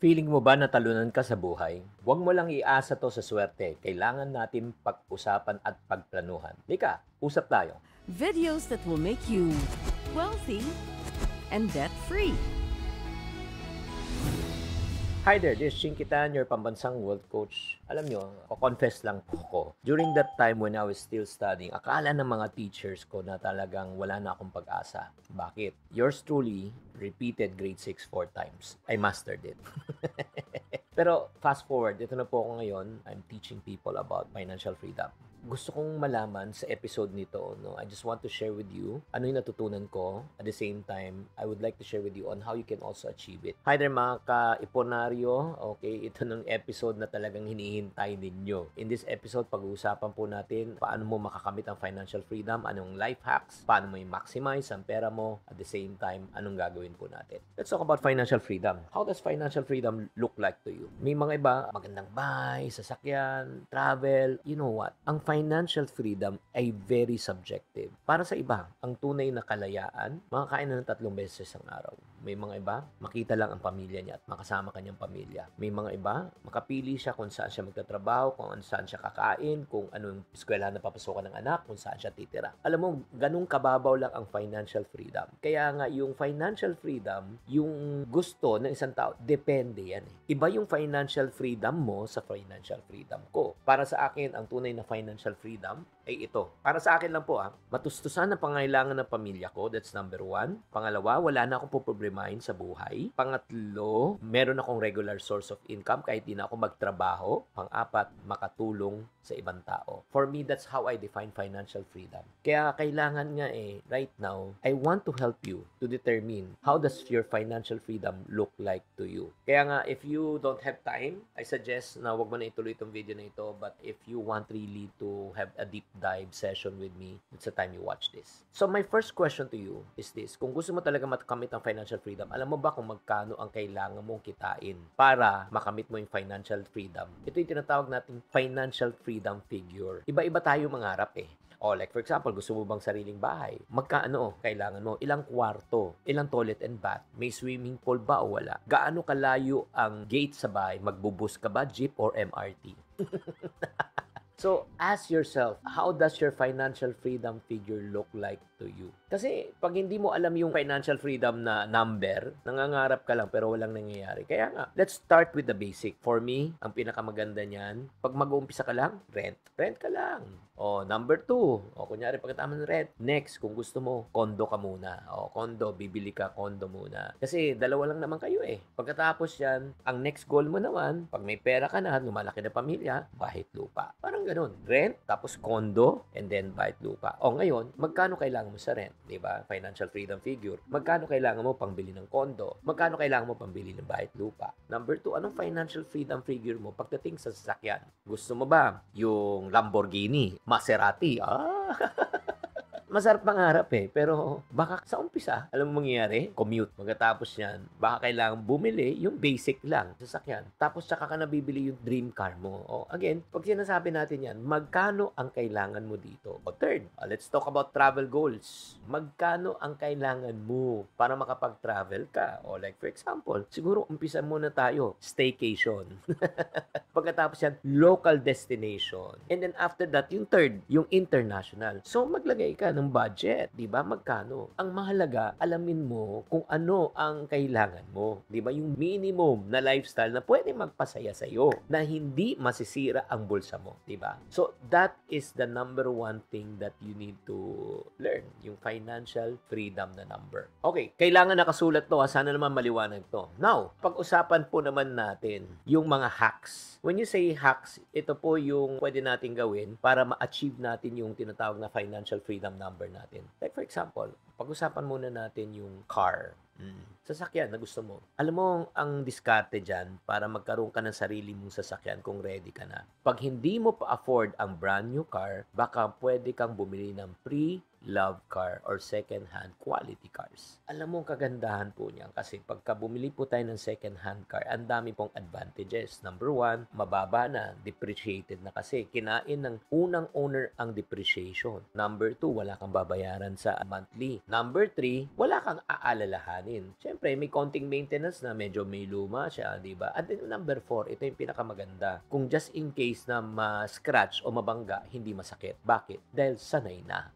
Feeling mo ba natalunan ka sa buhay? Huwag mo lang iasa to sa swerte. Kailangan natin pag-usapan at pagplanuhan. Lika, usap tayo. Videos that will make you wealthy and debt-free. Hi there, this is Shinkitan, your pambansang wealth coach. Alam nyo, confess lang po ko. During that time when I was still studying, akala ng mga teachers ko na talagang wala na akong pag-asa. Bakit? Yours truly repeated grade 6 4 times. I mastered it. Pero fast forward, ito na po ako ngayon. I'm teaching people about financial freedom. Gusto kong malaman sa episode nito, no? I just want to share with you ano yung natutunan ko. At the same time, I would like to share with you on how you can also achieve it. Hi there mga ka-iponaryo. Okay, ito ng episode na talagang hinihintay ninyo. In this episode, pag-uusapan po natin paano mo makakamit ang financial freedom, anong life hacks, paano mo i-maximize ang pera mo, at the same time, anong gagawin po natin. Let's talk about financial freedom. How does financial freedom look like to you? May mga iba, magandang bahay, sasakyan, travel, you know what? Ang financial freedom ay very subjective. Para sa iba, ang tunay na kalayaan, makakain na ng 3 beses ang araw. May mga iba, makita lang ang pamilya niya at makasama kanyang pamilya. May mga iba, makapili siya kung saan siya magtatrabaho, kung saan siya kakain, kung anong eskwelahan na papasokan ng anak, kung saan siya titira. Alam mo, ganung kababaw lang ang financial freedom. Kaya nga, yung financial freedom, yung gusto ng isang tao, depende yan. Iba yung financial freedom mo sa financial freedom ko. Para sa akin, ang tunay na financial freedom ay ito. Para sa akin lang po, matustusan ang pangailangan ng pamilya ko. That's number 1. Pangalawa, wala na akong poproblemahin sa buhay. Pangatlo, meron akong regular source of income kahit di na ako magtrabaho. Pang-apat, makatulong sa ibang tao. For me, that's how I define financial freedom. Kaya kailangan nga right now, I want to help you to determine how does your financial freedom look like to you. Kaya nga, if you don't have time, I suggest na wag mo na ituloy itong video na ito, but if you want really to have a deep dive session with me, it's the time you watch this. So my first question to you is this. Kung gusto mo talaga makamit ang financial freedom, alam mo ba kung magkano ang kailangan mong kitain para makamit mo yung financial freedom? Ito yung tinatawag nating financial freedom figure. Iba-iba tayo mangarap like for example, gusto mo bang sariling bahay? Magkaano kailangan mo? Ilang kwarto? Ilang toilet and bath? May swimming pool ba o wala? Gaano kalayo ang gate sa bahay? Magbubus ka ba, jeep or MRT? So, ask yourself, how does your financial freedom figure look like to you? Kasi, pag hindi mo alam yung financial freedom na number, nangangarap ka lang pero walang nangyayari. Kaya nga, let's start with the basic. For me, ang pinakamaganda niyan, pag mag-uumpisa ka lang, rent. Rent ka lang. Number 2, kunyari pagkatapos ng rent, next, kung gusto mo, condo ka muna. Condo, bibili ka condo muna. Kasi dalawa lang naman kayo Pagkatapos yan, ang next goal mo naman, pag may pera ka na, lumalaki na pamilya, bahit lupa. Parang ganun. Rent, tapos condo, and then bahit lupa. Ngayon, magkano kailangan mo sa rent? Diba? Financial freedom figure. Magkano kailangan mo pangbili ng condo? Magkano kailangan mo pambili ng bahit lupa? Number 2, anong financial freedom figure mo pagdating sa sasakyan? Gusto mo ba yung Lamborghini? Maserati. Masarap mangarap pero baka sa umpisa, alam mo mangyayari? Commute. Pagkatapos yan, baka kailangan bumili yung basic lang, sasakyan. Tapos saka ka nabibili yung dream car mo. Again, pag sinasabi natin yan, magkano ang kailangan mo dito? Third, let's talk about travel goals. Magkano ang kailangan mo para makapag-travel ka? Like for example, siguro umpisa muna tayo, staycation. Pagkatapos yan, local destination. And then after that, yung third, yung international. So maglagay ka ng budget, 'di ba? Magkano? Ang mahalaga, alamin mo kung ano ang kailangan mo, 'di ba? Yung minimum na lifestyle na pwede magpasaya sa iyo, na hindi masisira ang bulsa mo, 'di ba? So that is the number 1 thing that you need to learn, yung financial freedom na number. Okay, kailangan nakasulat to, sana naman maliwanag to. Now, pag-usapan po naman natin yung mga hacks. When you say hacks, ito po yung pwede natin gawin para ma-achieve natin yung tinatawag na financial freedom number natin. Like for example, pag-usapan muna natin yung car. Sasakyan na gusto mo. Alam mo, ang diskarte dyan para magkaroon ka ng sarili mong sasakyan kung ready ka na. Pag hindi mo pa afford ang brand new car, baka pwede kang bumili ng love car or second-hand quality cars. Alam mo ang kagandahan po niyan kasi pagka bumili po tayo ng second-hand car, ang dami pong advantages. Number one, mababa na, depreciated na kasi. Kinain ng unang owner ang depreciation. Number two, wala kang babayaran sa monthly. Number three, wala kang aalalahanin. Siyempre, may konting maintenance na medyo may luma siya, di ba? At then, number four, ito yung pinakamaganda. Kung just in case na ma-scratch o mabangga, hindi masakit. Bakit? Dahil sanay na.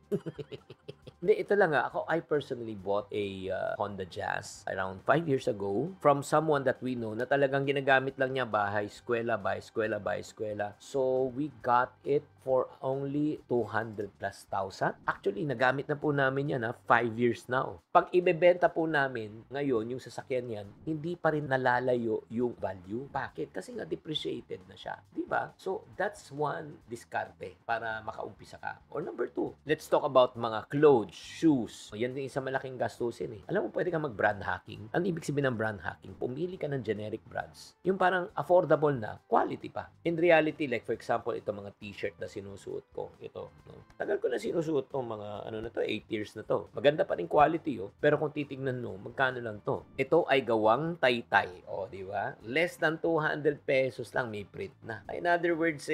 Hindi, ito lang ako, I personally bought a Honda Jazz around 5 years ago from someone that we know na talagang ginagamit lang niya bahay, eskwela, bahay, eskwela, bahay, eskwela. So, we got it for only 200 plus thousand. Actually, nagamit na po namin yan 5 years now. Pag ibebenta po namin ngayon, yung sasakyan yan, hindi pa rin nalalayo yung value. Bakit? Kasi nga depreciated na siya. Diba? So, that's one diskarte para makaumpisa ka. Or number two, let's talk about mga clothes, shoes. Yan din isang malaking gastusin eh. Alam mo, pwede ka mag-brand hacking. Ang ibig sabihin ng brand hacking, pumili ka ng generic brands. Yung parang affordable na, quality pa. In reality, like for example, ito mga t-shirt na sinusuot ko. Ito. No? Tagal ko na sinusuot to, mga 8 years na to. Maganda pa rin quality oh. Pero kung titignan mo, magkano lang to? Ito ay gawang taytay. O, di ba? Less than 200 pesos lang may print na. In other words,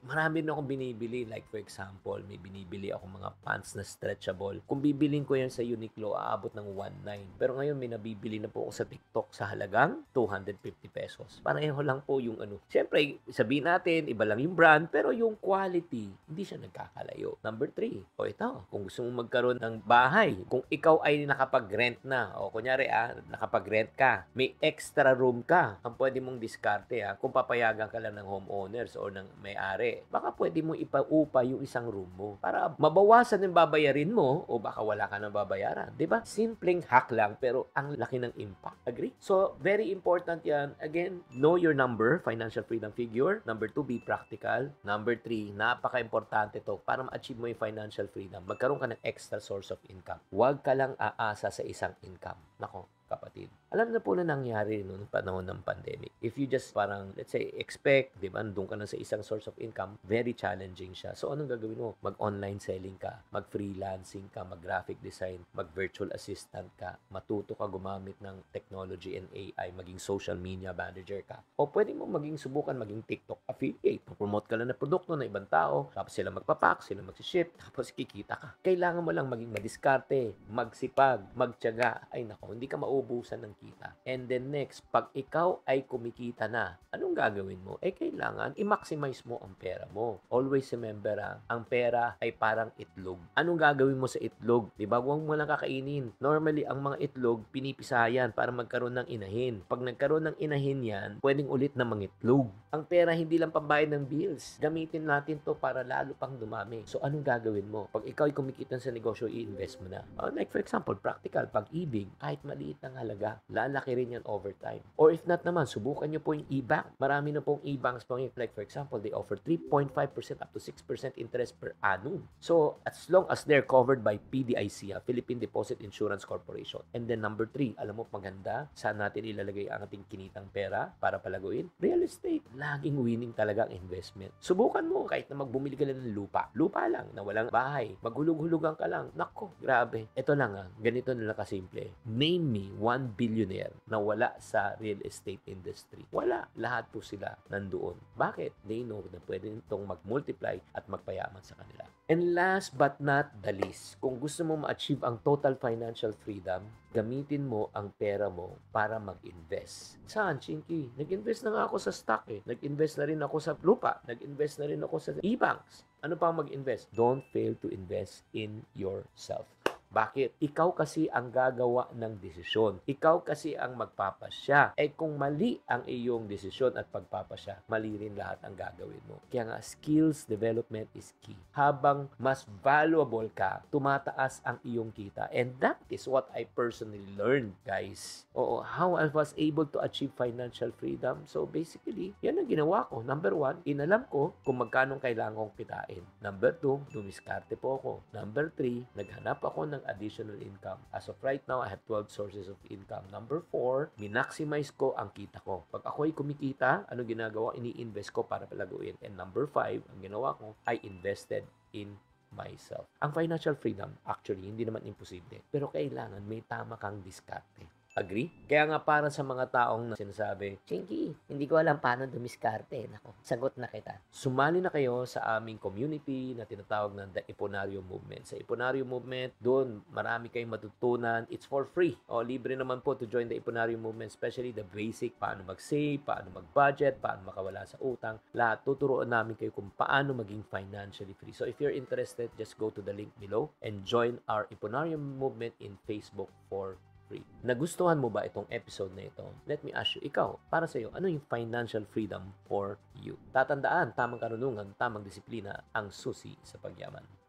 marami na akong binibili. Like for example, may binibili ako mga pants na stretchable. Kung bibilin ko yan sa Uniqlo, aabot ng 1.9. Pero ngayon, may nabibili na po ako sa TikTok sa halagang 250 pesos. Pareho lang po yung ano. Siyempre, sabihin natin, iba lang yung brand, pero yung quality, hindi siya nagkakalayo. Number 3, o ito, kung gusto mong magkaroon ng bahay, kung ikaw ay nakapag-rent na, o kunyari nakapag-rent ka, may extra room ka, ang pwede mong diskarte kung papayagan ka lang ng homeowners o ng may-ari, baka pwede mong ipaupa yung isang room mo para mabawasan yung babayarin mo o baka wala ka nang babayaran. Diba? Simpleng hack lang pero ang laki ng impact. Agree? So, very important yan. Again, know your number, financial freedom figure. Number 2, be practical. Number 3, napaka-importante to para ma-achieve mo yung financial freedom. Magkaroon ka ng extra source of income. Huwag ka lang aasa sa isang income. Nako, kapatid. Alam na po na nangyari noong panahon ng pandemic. If you just parang, let's say, expect, di ba, doon ka na sa isang source of income, very challenging siya. So, anong gagawin mo? Mag-online selling ka, mag-freelancing ka, mag-graphic design, mag-virtual assistant ka, matuto ka gumamit ng technology and AI, maging social media manager ka. O pwede mo maging subukan, maging TikTok affiliate. Promote ka lang na produkto ng ibang tao, tapos sila magpapak, sila mag-ship, tapos kikita ka. Kailangan mo lang maging madiskarte, magsipag, magtiyaga. Ay nako, hindi ka maubusan ng kita. And then next, pag ikaw ay kumikita na, anong gagawin mo? Kailangan i-maximize mo ang pera mo. Always remember, ang pera ay parang itlog. Anong gagawin mo sa itlog? Diba? Huwag mo lang kakainin. Normally, ang mga itlog, pinipisayan para magkaroon ng inahin. Pag nagkaroon ng inahin yan, pwedeng ulit na mangitlog. Ang pera hindi lang pambayad ng bills. Gamitin natin to para lalo pang dumami. So, anong gagawin mo? Pag ikaw ay kumikita sa negosyo, i-invest mo na. Like for example, practical, pag-ibig, kahit maliit ng halaga, lalaki rin yan over time. Or if not naman, subukan nyo po yung e-bank. Marami na pong e-banks po. Like for example, they offer 3.5% up to 6% interest per annum. So, as long as they're covered by PDIC, Philippine Deposit Insurance Corporation. And then number 3, alam mo maganda, saan natin ilalagay ang ating kinitang pera para palaguin? Real estate. Laging winning talaga ang investment. Subukan mo kahit na magbumili ka lang ng lupa. Lupa lang, na walang bahay. Maghulog-hulugan ka lang. Nako, grabe. Ito lang ganito na lang kasimple. Name me one billionaire na wala sa real estate industry. Wala. Lahat po sila nandoon. Bakit? They know na pwede itong mag-multiply at magpayaman sa kanila. And last but not the least, kung gusto mo ma-achieve ang total financial freedom, gamitin mo ang pera mo para mag-invest. Saan, Chinky? Nag-invest na nga ako sa stock Nag-invest na rin ako sa lupa. Nag-invest na rin ako sa e-banks. Ano pa mag-invest? Don't fail to invest in yourself. Bakit? Ikaw kasi ang gagawa ng desisyon. Ikaw kasi ang magpapasya. Kung mali ang iyong desisyon at pagpapasya, mali rin lahat ang gagawin mo. Kaya nga, skills development is key. Habang mas valuable ka, tumataas ang iyong kita. And that is what I personally learned, guys. How I was able to achieve financial freedom. So basically, yan ang ginawa ko. Number 1, inalam ko kung magkano kailangan kong kitain. Number 2, dumiskarte po ako. Number 3, naghanap ako ng additional income. As of right now, I have 12 sources of income. Number 4, minaximize ko ang kita ko. Pag ako ay kumikita, ano ginagawa? Ini-invest ko para palaguin. And number 5, ang ginawa ko, I invested in myself. Ang financial freedom, actually, hindi naman imposible. Pero kailangan may tama kang diskarte. Agree? Kaya nga para sa mga taong sinasabi, Chinky, hindi ko alam paano dumiskarte. Nako, sagot na kita. Sumali na kayo sa aming community na tinatawag ng The Iponaryo Movement. Sa Iponaryo Movement, doon marami kayong matutunan. It's for free. O, libre naman po to join the Iponaryo Movement, especially the basic, paano mag-save, paano mag-budget, paano makawala sa utang. Lahat, tuturuan namin kayo kung paano maging financially free. So if you're interested, just go to the link below and join our Iponaryo Movement in Facebook for free. Nagustuhan mo ba itong episode na ito? Let me ask you, ikaw, para sa iyo, ano yung financial freedom for you? Tatandaan, tamang karunungan, tamang disiplina ang susi sa pagyaman.